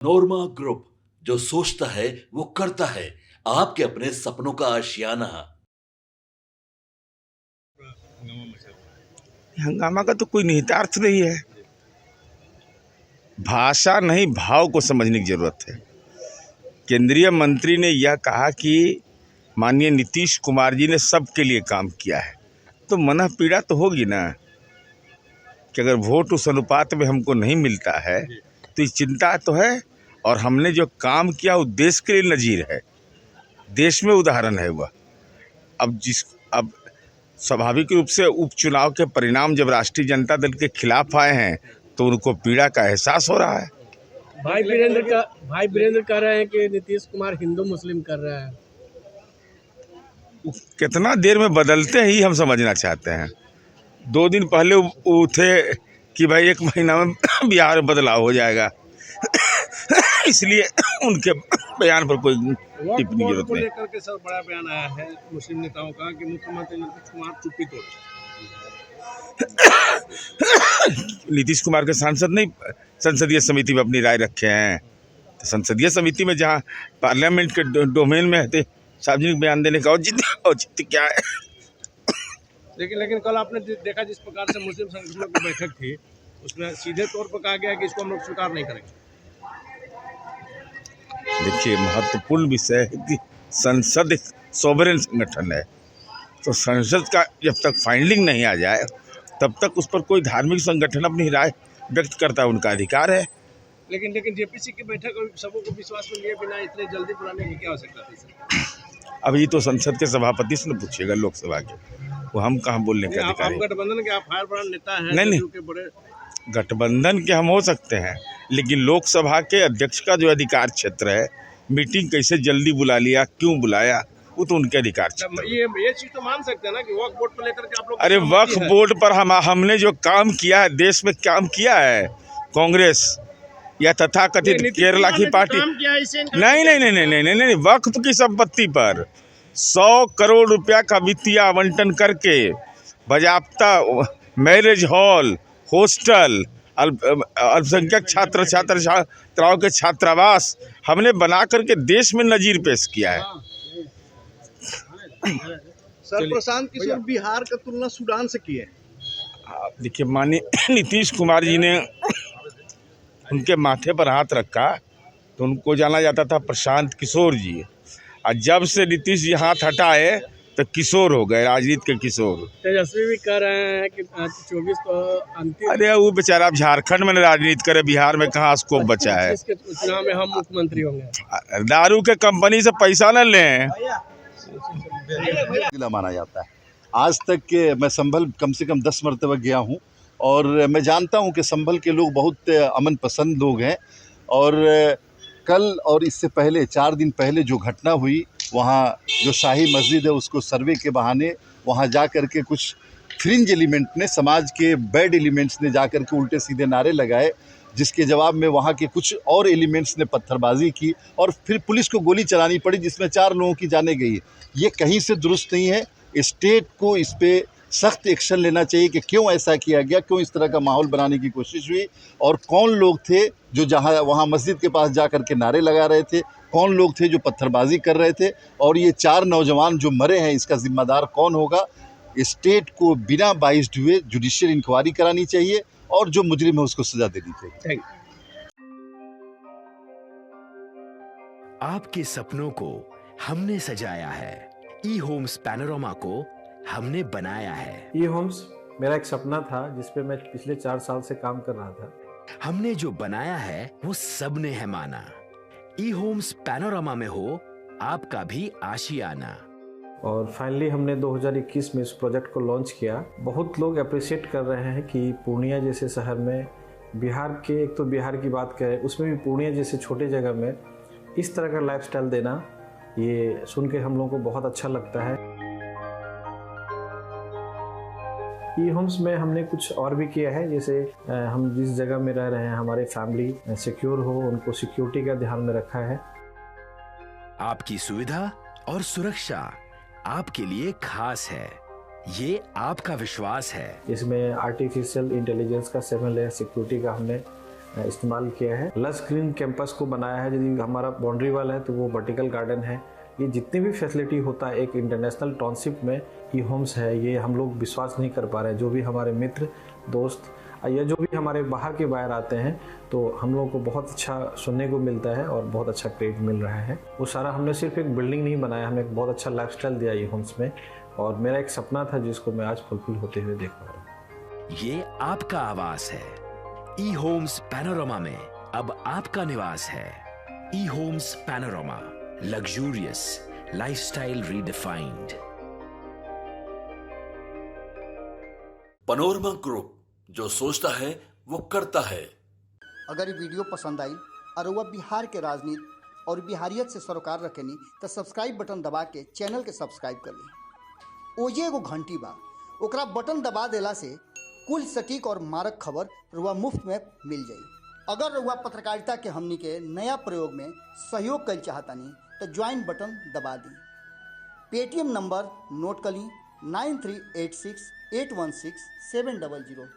नोरमा group, जो सोचता है वो करता है। आपके अपने सपनों का आशियाना। हंगामा का तो कोई निहितार्थ नहीं है। भाषा नहीं, भाव को समझने की जरूरत है। केंद्रीय मंत्री ने यह कहा कि माननीय नीतीश कुमार जी ने सबके लिए काम किया है, तो मन पीड़ा तो होगी ना कि अगर वोट उस अनुपात में हमको नहीं मिलता है तो ये चिंता तो है। और हमने जो काम किया वो देश के लिए नजीर है, देश में उदाहरण है वह। अब स्वाभाविक रूप से उपचुनाव के परिणाम जब राष्ट्रीय जनता दल के खिलाफ आए हैं तो उनको पीड़ा का एहसास हो रहा है। भाई वीरेंद्र कह रहे हैं कि नीतीश कुमार हिंदू मुस्लिम कर रहा है। कितना देर में बदलते ही हम समझना चाहते हैं। 2 दिन पहले वो थे कि भाई 1 महीना में बिहार में बदलाव हो जाएगा इसलिए उनके बयान पर कोई टिप्पणी की जरूरत नहीं। लेकर के सर बड़ा बयान आया है मुस्लिम नेताओं का कि मुख्यमंत्री नीतीश कुमार चुप्पी तोड़। नीतीश कुमार के सांसद नहीं संसदीय समिति में अपनी राय रखे हैं, तो संसदीय समिति में जहाँ पार्लियामेंट के डोमेन में है सार्वजनिक बयान देने का औचित्य क्या है। लेकिन कल आपने देखा जिस प्रकार से मुस्लिम संगठनों की बैठक थी उसमें सीधे तौर पर कहा गया कि इसको हम लोग स्वीकार नहीं करेंगे। देखिए, महत्वपूर्ण विषय है कि संसद एक सोवरेन संगठन है, तो संसद का जब तक फाइंडिंग नहीं आ जाए तब तक उस पर कोई धार्मिक संगठन अपनी राय व्यक्त करता है, उनका अधिकार है। लेकिन जेपीसी की बैठक सबों को विश्वास में लिए बिना इतने जल्दी बुलाने की क्या आवश्यकता थी सर? अभी तो संसद के सभापति से न पूछिएगा, लोकसभा के, वो हम कहाँ बोलने के अधिकारी। आप गठबंधन के आप फायर ब्रांड नेता हैं। नहीं, के बड़े गठबंधन के हम हो सकते हैं, लेकिन लोकसभा के अध्यक्ष का जो अधिकार क्षेत्र है, मीटिंग कैसे जल्दी बुला लिया, क्यों बुलाया, वो तो उनके अधिकार क्षेत्र है। ये चीज तो मान सकते हैं ना कि वक्फ बोर्ड को लेकर के आप लोग। अरे वक्फ बोर्ड पर हमने जो काम किया है, देश में काम किया है कांग्रेस या तथाकथित केरला की पार्टी। नहीं, वक्फ की संपत्ति पर 100 करोड़ रुपया का वित्तीय आवंटन करके बाजाप्ता मैरिज हॉल, हॉस्टल, अल्पसंख्यक छात्राओं के छात्रावास हमने बना करके देश में नजीर पेश किया है। सर, प्रशांत किशोर बिहार का तुलना सूडान से की है। देखिए, माननीय नीतीश कुमार जी ने उनके माथे पर हाथ रखा तो उनको जाना जाता था प्रशांत किशोर जी, और जब से नीतीश जी हाथ हटाए तो किशोर हो गए, राजनीति के किशोर। तेजस्वी भी कह रहे हैं कि 24 को अंतिम। अरे वो बेचारा अब झारखंड में राजनीति करे, बिहार में कहाँ स्कोप बचा है। इसके चुनाव में हम मुख्यमंत्री होंगे। दारू के कंपनी से पैसा न लें। जिला माना जाता है। आज तक के मैं संभल कम से कम 10 मरतबा गया हूँ और मैं जानता हूँ कि संभल के लोग बहुत अमन पसंद लोग हैं। और कल और इससे पहले 4 दिन पहले जो घटना हुई, वहाँ जो शाही मस्जिद है उसको सर्वे के बहाने वहाँ जा कर के कुछ फ्रिंज एलिमेंट ने, समाज के बैड एलिमेंट्स ने जा कर के उल्टे सीधे नारे लगाए, जिसके जवाब में वहाँ के कुछ और एलिमेंट्स ने पत्थरबाजी की और फिर पुलिस को गोली चलानी पड़ी, जिसमें 4 लोगों की जानें गई। ये कहीं से दुरुस्त नहीं है। स्टेट को इस पे सख्त एक्शन लेना चाहिए कि क्यों ऐसा किया गया, क्यों इस तरह का माहौल बनाने की कोशिश हुई, और कौन लोग थे जो जहाँ वहाँ मस्जिद के पास जा कर के नारे लगा रहे थे, कौन लोग थे जो पत्थरबाजी कर रहे थे, और ये 4 नौजवान जो मरे हैं इसका जिम्मेदार कौन होगा। स्टेट को बिना बाइस्ड हुए जुडिशियल इंक्वायरी करानी चाहिए और जो मुजरिम है उसको सजा देनी चाहिए। आपके सपनों को हमने सजाया है, ई होम्स पैनोरामा को हमने बनाया है। ई होम्स मेरा एक सपना था जिस पे मैं पिछले 4 साल से काम कर रहा था। हमने जो बनाया है वो सबने है माना। ई होम्स पैनोरामा में हो आपका भी आशियाना। और फाइनली हमने 2021 में इस प्रोजेक्ट को लॉन्च किया। बहुत लोग अप्रिशिएट कर रहे हैं कि पूर्णिया जैसे शहर में, बिहार के, एक तो बिहार की बात करें उसमें भी पूर्णिया जैसे छोटे जगह में इस तरह का लाइफस्टाइल देना, ये सुन के हम लोगों को बहुत अच्छा लगता है। ई होम्स में हमने कुछ और भी किया है, जैसे हम जिस जगह में रह रहे हैं हमारे फैमिली सिक्योर हो, उनको सिक्योरिटी का ध्यान में रखा है। आपकी सुविधा और सुरक्षा आपके लिए खास है, ये आपका विश्वास है। इसमें आर्टिफिशियल इंटेलिजेंस का 7 लेयर सिक्योरिटी का हमने इस्तेमाल किया है। लस ग्रीन कैंपस को बनाया है। यदि हमारा बाउंड्री वाल है तो वो वर्टिकल गार्डन है। ये जितनी भी फैसिलिटी होता है एक इंटरनेशनल टाउनशिप में ई होम्स है, ये हम लोग विश्वास नहीं कर पा रहे हैं। जो भी हमारे मित्र दोस्त या जो भी हमारे बाहर के बाहर आते हैं तो हम लोगों को बहुत अच्छा सुनने को मिलता है और बहुत अच्छा क्रेडिट मिल रहा है। वो सारा हमने सिर्फ एक बिल्डिंग नहीं बनाया, हमें एक बहुत अच्छा लाइफस्टाइल दिया ई होम्स में, और मेरा एक सपना था जिसको मैं आज फुलफिल होते हुए देख पा रहा हूँ। ये आपका आवास है। ई होम्स पैनोरामा में अब आपका निवास है। E Homes Panorama, luxurious lifestyle redefined. Panorama group, जो सोचता है वो करता है। अगर ये वीडियो पसंद आई और वह बिहार के राजनीति और बिहारियत से सरोकार रखेनी तो सब्सक्राइब बटन दबा के चैनल के सब्सक्राइब कर ली। ओजे एगो घंटी बा, ओकरा बटन दबा देला से कुल सटीक और मारक खबर रुआ मुफ्त में मिल जाई। अगर रुआ पत्रकारिता के हमनी के नया प्रयोग में सहयोग कर चाहतानी तो ज्वाइन बटन दबा दी। पेटीएम नंबर नोट कर ली 9386 816 700।